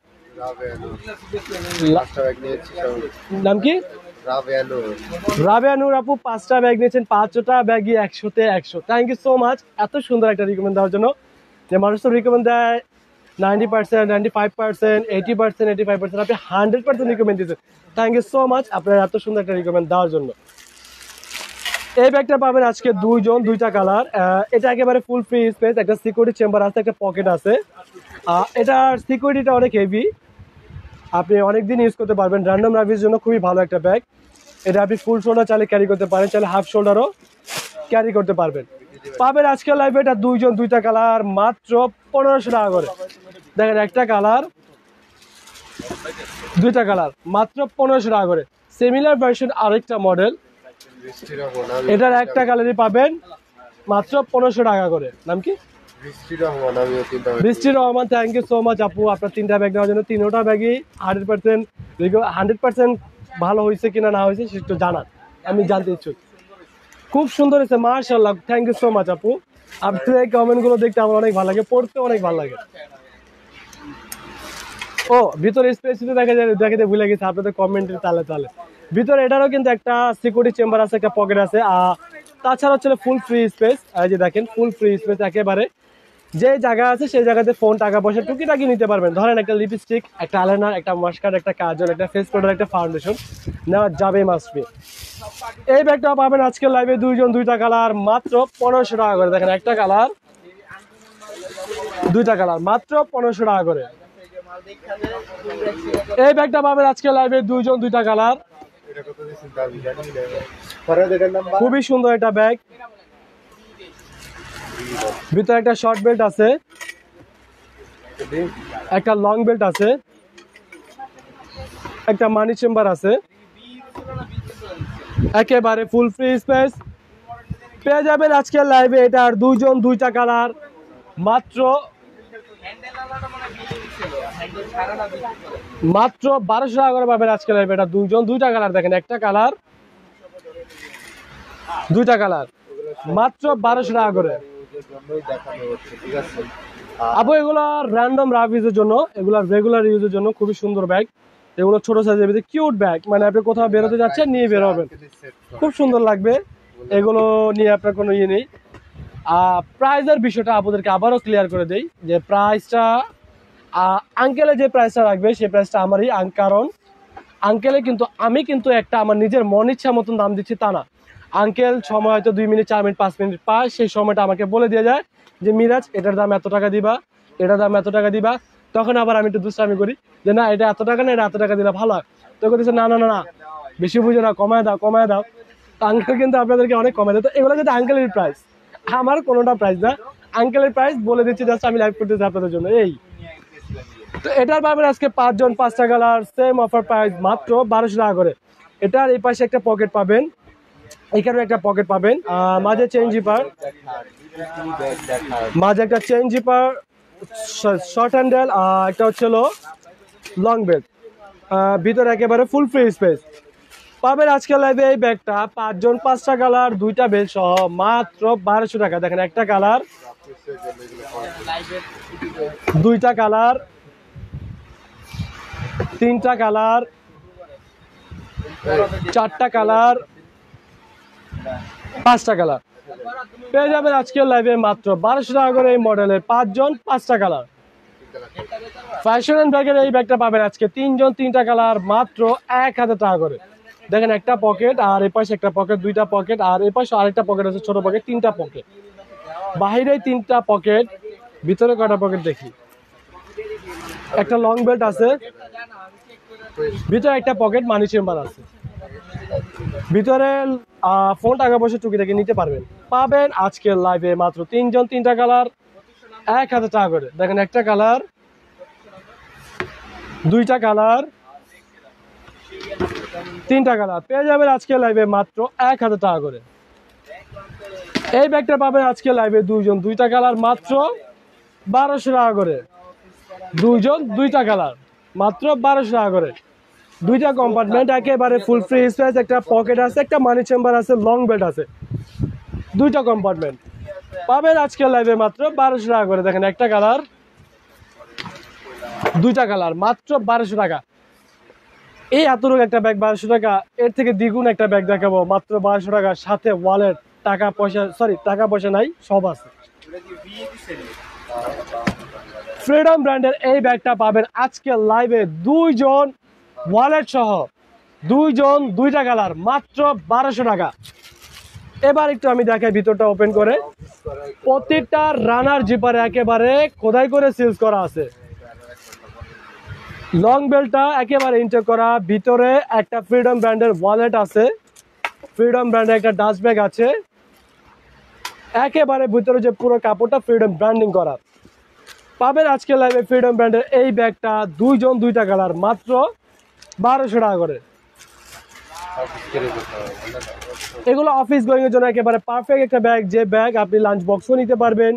নাম কি? রাবেয়া নূর আপু 5টা ব্যাগ নিয়েছেন, 5টা ব্যাগই 100-তে 100। থ্যাংক ইউ সো মাচ এত সুন্দর একটা রিকমেন্ড দেওয়ার জন্য। যে মানুষ তো রিকমেন্ড দেয় 90%, 95%, 80%, 85%, আপনি 100% রিকমেন্ড দিচ্ছেন। থ্যাংক ইউ সো মাচ আপনার এত সুন্দর একটা রিকমেন্ড দেওয়ার জন্য। এই ব্যাগটা পাবেন আজকে দুইজন, দুইটা কালার। এটা একেবারে ফুল ফ্রি স্পেস, একটা সিকিউরিটি চেম্বার আছে, একটা পকেট আছে। এটার সিকিউরিটিটা অনেক হেভি, আপনি অনেকদিন ইউজ করতে পারবেন। র্যান্ডম রাভির জন্য খুবই ভালো একটা ব্যাগ। এটা আপনি ফুল শোল্ডার চাইলে ক্যারি করতে পারেন, চাইলে হাফ শোল্ডারও ক্যারি করতে পারবেন। পাবেন আজকের লাইভে এটা দুইজন, দুইটা কালার, মাত্র 1500 টাকা করে। দেখেন একটা কালার, দুইটা কালার, মাত্র 1500 টাকা করে। সিমিলার ভার্সন আরেকটা মডেল, এটার একটা কালারই পাবেন মাত্র 1500 টাকা করে। নাম কি? Brishti Rahman. Thank you so much আপু আপনার 3টা ব্যাগ নেওয়ার জন্য। 3টা ব্যাগই 100% ভালো হয়েছে কিনা না হয়েছে সেটা জানান, আমি জানতে ইচ্ছুক। খুব সুন্দর হয়েছে মাশাআল্লাহ, থ্যাংক ইউ সো মাচ আপু। আপনার এই কমেন্টগুলো দেখতে আমার অনেক ভালো লাগে, পড়তে অনেক ভালো লাগে। ও ভিতরে স্পেসিতে দেখাতে ভুলে গেছে আপনাদের কমেন্টের তালে তালে। ভিতরে এটারও কিন্তু একটা সিকিউরিটি চেম্বার আছে, একটা পকেট আছে, তাছাড়া হচ্ছে ফুল ফ্রি স্পেস। এই যে দেখেন ফুল ফ্রি স্পেস, একেবারে যে জায়গা আছে সেই জায়গাতে ফোন, টাকা পয়সা টুকিটাকি নিতে পারবেন। ধরেন একটা লিপস্টিক, একটা আইলাইনার, একটা মাস্কার, একটা কাজল, একটা ফেস পাউডার, একটা ফাউন্ডেশন নেওয়া যাবে মাস্ট বি। এই ব্যাগটা পাবেন আজকের লাইভে দুইজন, দুইটা কালার, মাত্র 1500 টাকা করে। দেখেন একটা কালার, দুইটা কালার, মাত্র 1500 টাকা করে। এই ব্যাগটা পাবেন আজকের লাইভে দুইজন, দুইটা কালার, খুবই সুন্দর একটা ব্যাগ। ভিতরে একটা শর্ট বেল্ট আছে, একটা লং বেল্ট আছে, একটা মানি চেম্বার আছে, একেবারে ফুল ফ্রি স্পেস পেয়ে যাবেন আজকের লাইভে। এটার দুইজন, দুইটা কালার, মাত্র 1200 টাকা করে পাবেন আজকের লাইভে। এটা দুইজন, দুইটা কালার। দেখেন একটা কালার, দুইটা কালার, মাত্র 1200 টাকা করে। আপু এগুলো র্যান্ডম রাফ ইউজের জন্য, এগুলো রেগুলার ইউজের জন্য খুবই সুন্দর ব্যাগ। এগুলো ছোট সাইজের ভিতরে কিউট ব্যাগ, মানে আপনি কোথাও বেরোতে যাচ্ছেন নিয়ে বের হবেন, খুব সুন্দর লাগবে। এগুলো নিয়ে আপনার কোনো ইয়ে নেই। প্রাইসের বিষয়টা আপনাদেরকে আবারও ক্লিয়ার করে দেই যে প্রাইসটা আঙ্কেলে যে প্রাইসটা রাখবে সেই প্রাইসটা আমারই, কারণ আঙ্কেলে কিন্তু আমি কিন্তু একটা আমার নিজের মন ইচ্ছা মতন দাম দিচ্ছি তা না। আঙ্কেল সময় হয়তো 2 মিনিট, 4 মিনিট, 5 মিনিট পায়, সেই সময়টা আমাকে বলে দিয়ে যায় যে মিরাজ এটার দাম এত টাকা দিবা, এটার দাম এত টাকা দিবা। তখন আবার আমি একটু দুষ্টামি করি যে না এটা এত টাকা না, এটা এত টাকা দিলে ভালো হয়। তো বলতেছে না না না না বেশি বুঝো না, কমায় দাও কমায় দাও। তো আঙ্কেল কিন্তু আপনাদেরকে অনেক কমায় দেয়। তো এগুলো কিন্তু আঙ্কেলের প্রাইস, আমার কোনোটা প্রাইস না, আঙ্কেলের প্রাইস বলে দিচ্ছি, জাস্ট আমি লাইভ করতেছি আপনাদের জন্য। এই তো এটার পাবেন আজকে 5 জন 5টা কালার, সেম অফার প্রাইস, মাত্র 1200 টাকা করে। এটার এই পাশে একটা পকেট পাবেন, এখানে একটা পকেট পাবেন, মাঝে চেইন জিপার, মাঝে একটা চেইন জিপার, শর্ট হ্যান্ডেল, একটা হচ্ছে লং বেল্ট, ভিতরে একেবারে ফুল ফ্রি স্পেস পাবেন আজকে লাইভে। এই ব্যাগটা 5 জন 5টা কালার, 2টা বেল্ট সহ মাত্র 1200 টাকা। দেখেন একটা কালার, দুইটা কালার, তিনটা কালার, চারটা কালার, পাঁচটা কালার পেয়ে যাবেন আজকের লাইভে মাত্র 1200 টাকা করে। এই মডেলের 5 জন 5টা কালার। ফ্যাশন এন্ড ব্যাগের এই ব্যাগটা পাবেন আজকে 3 জন 3টা কালার মাত্র 1000 টাকা করে। দেখেন একটা পকেট, আর এই পাশে একটা পকেট, দুইটা পকেট, আর এই পাশে আরেকটা পকেট আছে, ছোট পকেট, 3টা পকেট। বাহিরে 3টা পকেট, ভিতরে কয়টা পকেট দেখি। একটা লং বেল্ট আছে, ভিতরে একটা পকেট, মানি চেম্বার আছে। ভিতরে ফোন টাকা পয়সা টুকিটাকি নিতে পারবেন। পাবেন আজকের লাইভে মাত্র 3 জন 3টা কালার 1000 টাকা করে। দেখেন একটা কালার, দুইটা কালার, 3টা কালার পেয়ে যাবেন আজকের লাইভে মাত্র 1000 টাকা করে। এই ব্যাগটা পাবেন আজকে লাইভে 2 জন 2টা কালার মাত্র 1200 টাকা করে। 2 জন 2টা কালার মাত্র 1200 টাকা করে। দুইটা কম্পার্টমেন্ট, একেবারে ফুল ফ্রি স্পেস, একটা পকেট আছে, একটা মানি চেম্বার আছে, লং বেল্ট আছে, দুইটা কম্পার্টমেন্ট পাবেন আজকে লাইভে মাত্র 1200 টাকা করে। দেখেন একটা কালার, দুইটা কালার মাত্র 1200 টাকা। এই এতটুকু একটা ব্যাগ 1200 টাকা, এর থেকে দ্বিগুণ একটা ব্যাগ দেখাবো মাত্র 1200 টাকা, সাথে ওয়ালেট, টাকা পয়সা, সরি টাকা পয়সা নাই, সব আছে। ফ্রিডম ব্র্যান্ডের এই ব্যাগটা পাবেন আজকে লাইভে 2 জন ওয়ালেট সহ, 2 জন 2টা কালার মাত্র 1200 টাকা। এবার একটু আমি দেখাই ভিতরটা ওপেন করে। প্রতিটা রানার জিপারে একেবারে খোদাই করে সিলস করা আছে। লং বেল্টটা একেবারে ইনটেক করা। ভিতরে একটা ফ্রিডম ব্র্যান্ডের ওয়ালেট আছে, ফ্রিডম ব্র্যান্ডের একটা ডাস্ট ব্যাগ আছে। একেবারে ভিতরে যে পুরো কাপড়টা ফ্রিডম ব্র্যান্ডিং করা। পাবেন আজকে লাইভে ফ্রিডম ব্র্যান্ডের এই ব্যাগটা 2 জন 2টা কালার মাত্র 1200 টাকা করে। এগুলো অফিস গোয়িং এর জন্য একেবারে পারফেক্ট একটা ব্যাগ, যে ব্যাগ আপনি লাঞ্চ বক্সও নিতে পারবেন,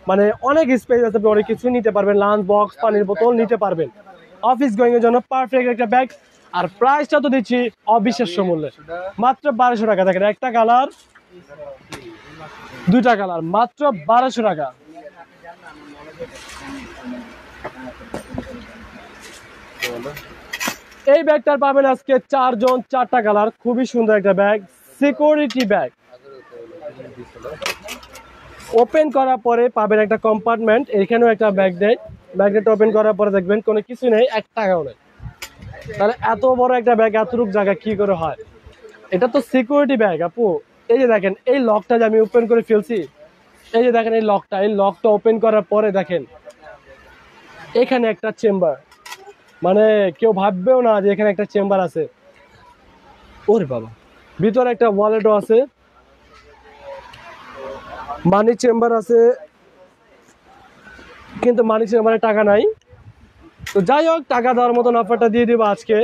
মানে অনেক স্পেস আছে, আপনি অনেক কিছু নিতে পারবেন, লাঞ্চ বক্স, পানির বোতল নিতে পারবেন। অফিস গোয়িং এর জন্য পারফেক্ট একটা ব্যাগ। আর প্রাইসটা তো দিচ্ছি অবিশ্বাস্য মূল্যে, মাত্র 1200 টাকা। দেখেন একটা কালার, দুইটা কালার মাত্র 1200 টাকা। এই ব্যাগটার পাবেন আজকে 4 জন 4টা কালার, খুবই সুন্দর একটা ব্যাগ, সিকিউরিটি ব্যাগ। ওপেন করার পরে পাবেন একটা কম্পার্টমেন্ট, এখানেও একটা ব্যাগ দেয়। ব্যাগটা ওপেন করার পরে দেখবেন কোনো কিছু নেই, 1 টাকাও নেই। তাহলে এত বড় একটা ব্যাগ এতটুকু জায়গা কি করে হয়? এটা তো সিকিউরিটি ব্যাগ আপু। এই যে দেখেন এই লকটা যে আমি ওপেন করে ফেলছি, এই যে দেখেন এই লকটা ওপেন করার পরে দেখেন এখানে একটা চেম্বার, মানে কেউ ভাববেও না যে এখানে একটা চেম্বার আছে। ওরে বাবা, ভিতরে একটা ওয়ালেটও আছে, মানি চেম্বার আছে, কিন্তু মানি চেম্বারে টাকা নাই। তো যাই হোক, টাকা দেওয়ার মতন অফারটা দিয়ে দিব আজকে।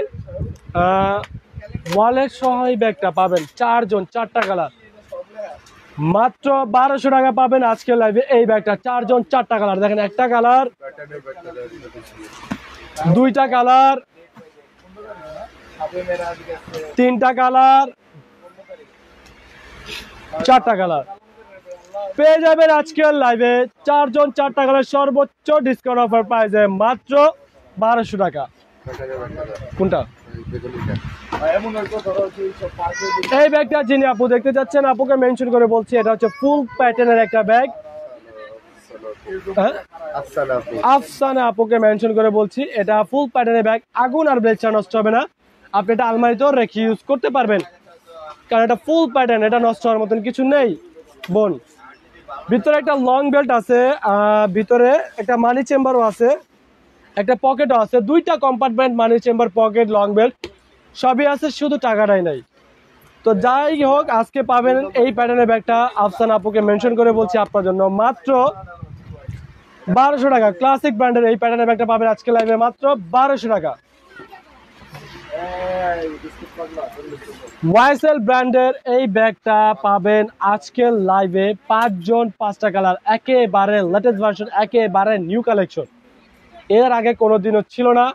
ওয়ালেট সহ এই ব্যাগটা পাবেন 4 জন 4টা কালার মাত্র 1200 টাকা পাবেন আজকে লাইভে এই ব্যাগটা। 4 জন 4টা কালার। দেখেন একটা কালার, দুইটা কালার, 3টা কালার, 4টা কালার পেয়ে যাবেন আজকের লাইভে। 4 জন 4টা কালার, সর্বোচ্চ ডিসকাউন্ট অফার পাওয়া যায় মাত্র 1200 টাকা। কোনটা? এই ব্যাগটা যিনি আপু দেখতে যাচ্ছেন, আপুকে মেনশন করে বলছি, এটা হচ্ছে ফুল প্যাটার্নের একটা ব্যাগ। আফসানা আপুকে মেনশন করে বলছি, এটা ফুল প্যাটার্নের ব্যাগ। আগুন আর ব্লেড নষ্ট হবে না, আপনি এটা আলমারিতেও রেখে ইউজ করতে পারবেন, কারণ এটা ফুল প্যাটার্ন, এটা নষ্ট হওয়ার মতন কিছু নেই বোন। ভিতরে একটা লং বেল্ট আছে, ভিতরে একটা মানি চেম্বারও আছে, একটা পকেটও আছে, 2টা কম্পার্টমেন্ট, মানি চেম্বার, পকেট, লং বেল্ট সবই আছে, শুধু টাকাটাই নাই। তো যাই হোক, আজকে পাবেন এই প্যাটার্নের ব্যাগটা। আফসানা আপুকে মেনশন করে বলছি আপনার জন্য মাত্র 1200 টাকা। ক্লাসিক ব্র্যান্ডের এই প্যাটার্নের ব্যাগটা পাবেন আজকে লাইভে মাত্র 1200 টাকা। ওয়াইসেল ব্র্যান্ডের এই ব্যাগটা পাবেন আজকের লাইভে 5 জন 5টা কালার, একেবারে লেটেস্ট ভার্সন, একেবারে নিউ কালেকশন। এর আগে কোনোদিনও ছিল না,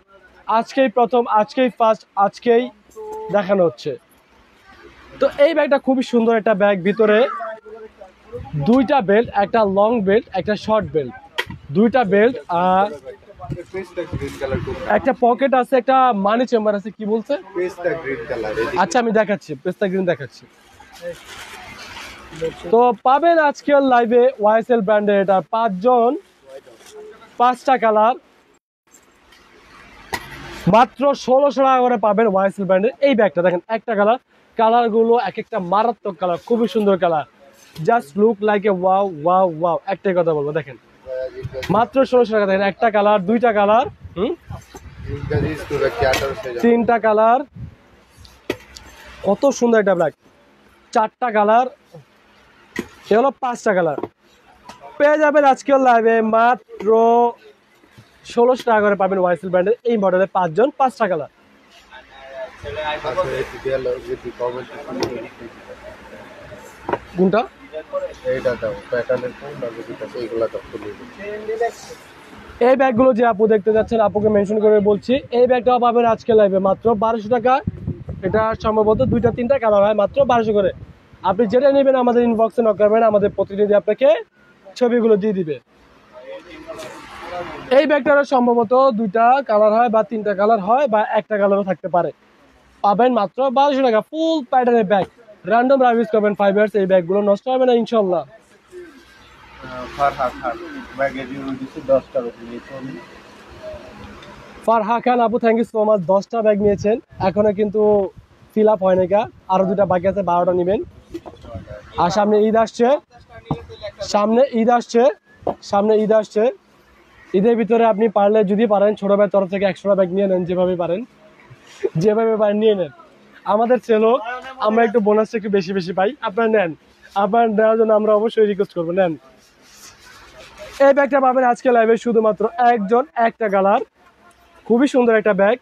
আজকেই প্রথম, আজকেই ফার্স্ট, আজকেই দেখানো হচ্ছে। তো এই ব্যাগটা খুবই সুন্দর একটা ব্যাগ। ভিতরে দুইটা বেল্ট, একটা লং বেল্ট, একটা শর্ট বেল্ট, দুইটা বেল্ট আর পেস্টা গ্রিন কালার কোনটা? একটা পকেট আছে, একটা মানি চেম্বার আছে। কি বলছে? পেস্টা গ্রিন কালার। আচ্ছা আমি দেখাচ্ছি, পেস্তা গ্রিন দেখাচ্ছি। তো পাবেন আজকের লাইভে ওয়াইএসএল ব্র্যান্ডের এটা 5 জন 5টা কালার মাত্র 1600 টাকা করে পাবেন ওয়াইএসএল ব্র্যান্ডের এই ব্যাগটা। দেখেন একটা কালারগুলো এক একটা মারাত্মক কালার, খুবই সুন্দর colour, just look like a wow wow wow. একটাই কথা বলবো, দেখেন মাত্র 1600 টাকা। দেখেন একটা কালার, দুইটা কালার, তিনটা কালার, কত সুন্দর একটা ব্ল্যাক, চারটা কালার, এ হলো 5টা কালার। পেয়ে যাবেন আজকের লাইভে মাত্র 1600 টাকা করে পাবেন ওয়াইএসএল ব্র্যান্ডের এই মডেলের 5 জন 5টা কালার। কোনটা? এই ব্যাগগুলো যে আপু দেখতে যাচ্ছেন, আপুকে মেনশন করে বলছি, এই ব্যাগটাও পাবেন আজকে লাইভে মাত্র 1200 টাকা। এটা সম্ভবত 2টা 3টা কালার হয়, মাত্র 1200 করে। আপনি যেটা নেবেন আমাদের ইনবক্সে নক করবেন, আমাদের প্রতিনিধি আপনাকে ছবিগুলো দিয়ে দিবে। এই ব্যাগটারও সম্ভবত 2টা কালার হয় বা 3টা কালার হয় বা একটা কালারও থাকতে পারে। পাবেন মাত্র 1200 টাকা, ফুল প্যাটার্নের ব্যাগ। র্যান্ডম রাইজ করবেন 5 ইয়ার্স, এই ব্যাগগুলো নষ্ট হবে না ইনশাল্লাহ। ফারহা খান আপু, থ্যাংক ইউ সো মাচ। 10টা ব্যাগ নিয়েছেন, এখনো কিন্তু ফিল আপ হয়নি, আরো 2টা বাকি আছে, 12টা নেবেন। আর সামনে ঈদ আসছে, সামনে ঈদ আসছে। ঈদের ভিতরে আপনি পারলে, যদি পারেন, ছোট ভাইয়ের তরফ থেকে 100টা ব্যাগ নিয়ে নেন, যেভাবে পারেন নিয়ে নেন। আমাদের ছেলে আমরা একটু বোনাসটা একটু বেশি বেশি পাই, আপনারা নেন। আপনার নেওয়ার জন্য আমরা অবশ্যই রিকোয়েস্ট করবো, নেন। এই ব্যাগটা পাবেন আজকে লাইভে শুধুমাত্র 1 জন 1টা কালার, খুবই সুন্দর একটা ব্যাগ।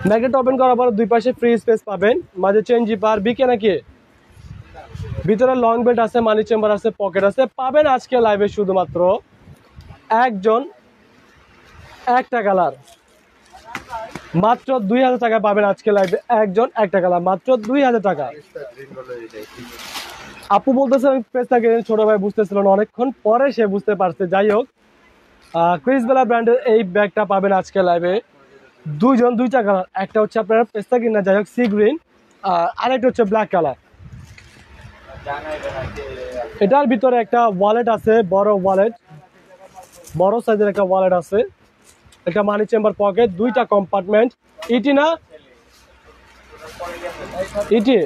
ব্যাগটা ওপেন করার পর 2 পাশে ফ্রি স্পেস পাবেন, মাঝে চেন জিপার বিকে নাকি, ভিতরে লং বেল্ট আছে, মানি চেম্বার আছে, পকেট আছে। পাবেন আজকে লাইভে শুধুমাত্র 1 জন 1টা কালার, মাত্র 2000 টাকা পাবেন আজকে লাইভে 1 জন 1টা কালার, মাত্র 2000 টাকা। আপু বলতেছে আমি পেস্তা গ্রিন, ছোট ভাই বুঝতেছিল না, অনেকক্ষণ পরে সে বুঝতে পারছে। যাই হোক, ক্রিস বেলা ব্র্যান্ডের এই ব্যাগটা পাবেন আজকে লাইভে 2 জন 2টা কালার। একটা হচ্ছে আপনার পেস্তা গ্রিন, না যাই হোক সি গ্রিন, আরেকটা হচ্ছে ব্ল্যাক কালার। এটার ভিতরে একটা ওয়ালেট আছে, বড় সাইজের একটা ওয়ালেট আছে, একটা মানি চেম্বার, পকেট, 2টা কম্পার্টমেন্ট। ইটি না ইটি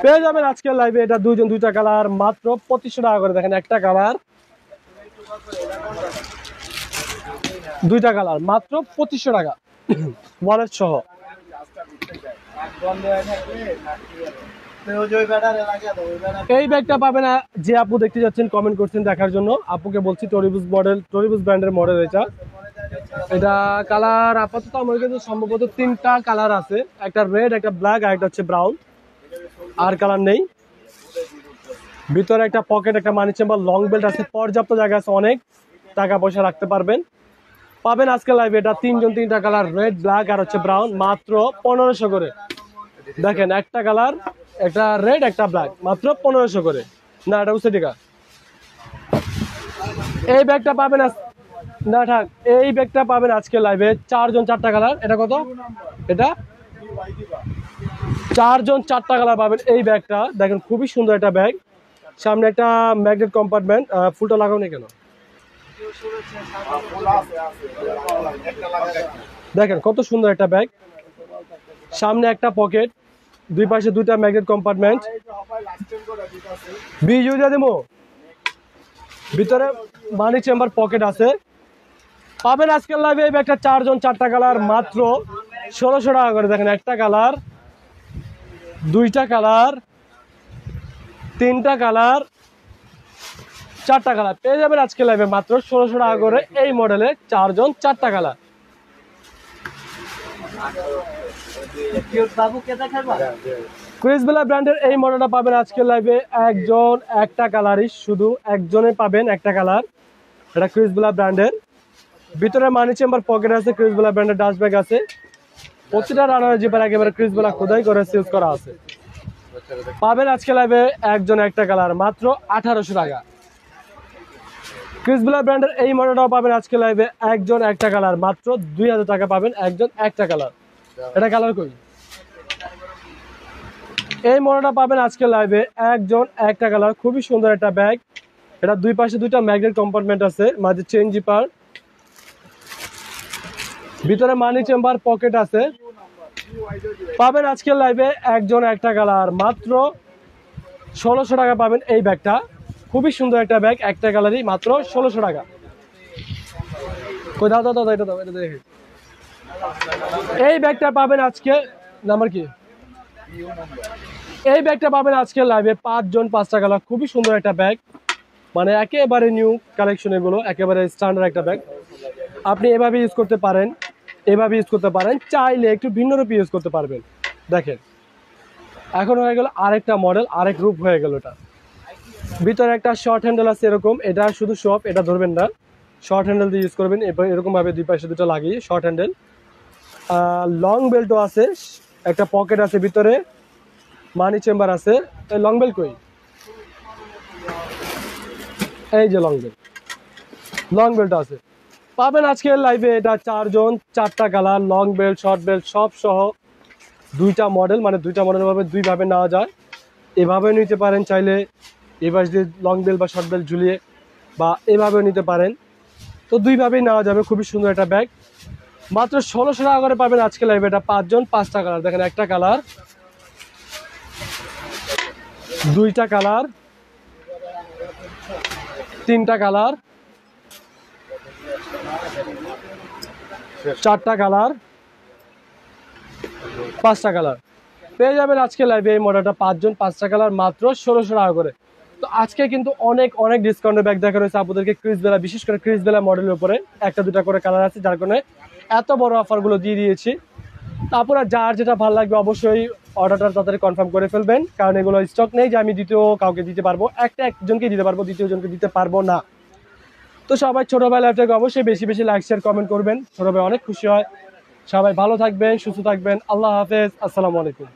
পেয়ে যাবেন আজকের লাইভে এটা 2 জন 2টা কালার, মাত্র 2500 টাকা করে। দেখেন একটা কালার, 2টা কালার, মাত্র 2500 টাকা ওয়ালেট সহ। এই ব্যাগটা পাবেন যে আপু দেখতে যাচ্ছেন, কমেন্ট করছেন দেখার জন্য, আপুকে বলছি টরিবুস ব্র্যান্ডের মডেল এটা কালার আপাতত আমার কাছে সম্ভবত 3টা কালার আছে, একটা রেড, একটা ব্ল্যাক, আর একটা হচ্ছে ব্রাউন, আর কালার নেই। ভিতরে একটা পকেট, একটা মানি চেম্বার, লং বেল্ট আছে, পর্যাপ্ত জায়গা আছে, অনেক টাকা পয়সা রাখতে পারবেন। পাবেন আজকে লাইভে এটা 3 জন 3টা কালার, রেড, ব্ল্যাক আর হচ্ছে ব্রাউন, মাত্র 1500 করে। দেখেন একটা কালার, একটা রেড, একটা ব্ল্যাক, মাত্র 1500 করে। না এটা উঠছে টিকা। এই ব্যাগটা পাবেন না থাক, এই ব্যাগটা পাবেন আজকে লাইভে 4 জন 4টা কালার। এটা কত? এটা 4 জন 4টা কালার পাবেন এই ব্যাগটা। দেখেন খুবই সুন্দর একটা ব্যাগ, সামনে একটা ম্যাগনেট কম্পার্টমেন্ট। ফুলটা লাগাও না কেন? দেখেন কত সুন্দর একটা ব্যাগ, সামনে একটা পকেট, 2 পাশে 2টা ম্যাগনেট কম্পার্টমেন্ট, ভিতরে মানি চেম্বার, পকেট আছে। পাবেন আজকের লাইভে এই ব্যাগটা 4 জন 4টা কালার, মাত্র 1600 টাকা করে। দেখেন একটা কালার, 2টা কালার, 3টা কালার, 4টা কালার পেয়ে যাবেন আজকে লাইভে মাত্র 1600 টাকা করে এই মডেলের 4 জন 4টা কালার। ক্রিস বেলা ব্র্যান্ডের এই মডেলটা পাবেন আজকের লাইভে 1 জন 1টা কালারই, শুধু একজনে পাবেন একটা কালার। এটা ক্রিস বেলা ব্র্যান্ডের, ভিতরে মানি চেম্বার, পকেট আছে, ক্রিস বেলা ব্র্যান্ডের ডাস্ট ব্যাগ আছে। প্রতিটা রানার জিপার একেবারে ক্রিস বেলা খোদাই করে সিউজ করা আছে। পাবেন আজকে লাইভে একজন একটা কালার মাত্র 1800 টাকা। ক্রিসবেলা ব্র্যান্ডের এই মডেলটাও পাবেন আজকে লাইভে একজন একটা কালার মাত্র 2000 টাকা পাবেন একজন একটা কালার। এটা কালার কই? এই মডেলটা পাবেন আজকে লাইভে একজন একটা কালার, খুবই সুন্দর একটা ব্যাগ। এটা দুই পাশে দুইটা ম্যাগনেট কম্পার্টমেন্ট আছে, মাঝে চেইন জিপার, ভিতরে মানি চেম্বার, পকেট আছে। পাবেন আজকে লাইভে একজন একটা কালার মাত্র 1600 টাকা পাবেন এই ব্যাগটা। খুবই সুন্দর একটা ব্যাগ, একটা কালারই মাত্র 1600 টাকা। কই দাও দাও দাও, এটা দাও, এটা দেখে। এই ব্যাগটা পাবেন আজকে নাম্বার কি? এই ব্যাগটা পাবেন আজকে লাইভে 5 জন 5টা কালার, খুবই সুন্দর একটা ব্যাগ, মানে একেবারে নিউ কালেকশন, এগুলো একেবারে স্ট্যান্ডার্ড একটা ব্যাগ। আপনি এভাবে ইউজ করতে পারেন, এভাবে ইউজ করতে পারেন, চাইলে একটু ভিন্ন রূপে ইউজ করতে পারবেন। দেখেন এখন হয়ে গেল আরেকটা মডেল, আরেক রূপ হয়ে গেল। এটা ভিতরে একটা শর্ট হ্যান্ডেল আছে এরকম, এটা শুধু শপ, এটা ধরবেন না, শর্ট হ্যান্ডেল দিয়ে ইউজ করবেন। এরকম ভাবে দুই পাশে দুটো লাগিয়ে শর্ট হ্যান্ডেল। লং বেল্টও আছে, একটা পকেট আছে ভিতরে, মানি চেম্বার আছে। লং বেল্ট কই? এই যে লং বেল্ট, লং বেল্ট আছে। পাবেন আজকে লাইভে এটা 4 জন 4টা colour, long belt, short belt সব সহ দুইটা মডেল, মানে দুইটা মডেল ভাবে দুইভাবে নেওয়া যায়। এভাবে নিতে পারেন চাইলে, এবার যদি লং বেল্ট বা শর্ট বেল্ট ঝুলিয়ে, বা এভাবেও নিতে পারেন। তো দুইভাবেই নেওয়া যাবে। খুবই সুন্দর একটা ব্যাগ, মাত্র 1600 টাকা করে পাবেন আজকে লাইভে এটা। 5 জন 5টা কালার, দেখেন একটা কালার, দুইটা কালার, তিনটা কালার, 4টা কালার, 5টা কালার পেয়ে যাবেন আজকে লাইভে এই মডেলটা। 5 জন 5টা কালার মাত্র 1600 টাকা করে। তো আজকে কিন্তু অনেক অনেক ডিসকাউন্টের ব্যাগ দেখা রয়েছে আপনাদেরকে ক্রিসবেলা, বিশেষ করে ক্রিসবেলা মডেলের উপরে একটা দুটা করে কালার আছে, যার কারণে এত বড় অফারগুলো দিয়ে দিয়েছি। তারপরে যার যেটা ভালো লাগবে অবশ্যই অর্ডারটা তাড়াতাড়ি কনফার্ম করে ফেলবেন, কারণ এগুলো স্টক নেই যে আমি দ্বিতীয় কাউকে দিতে পারবো। একজনকে দিতে পারবো, দ্বিতীয় জনকে দিতে পারবো না। তো সবাই ছোট ভাই লাইভটাকে অবশ্যই বেশি বেশি লাইক শেয়ার কমেন্ট করবেন, ছোট ভাই অনেক খুশি হয়। সবাই ভালো থাকবেন, সুস্থ থাকবেন, আল্লাহ হাফেজ, আসসালামু আলাইকুম।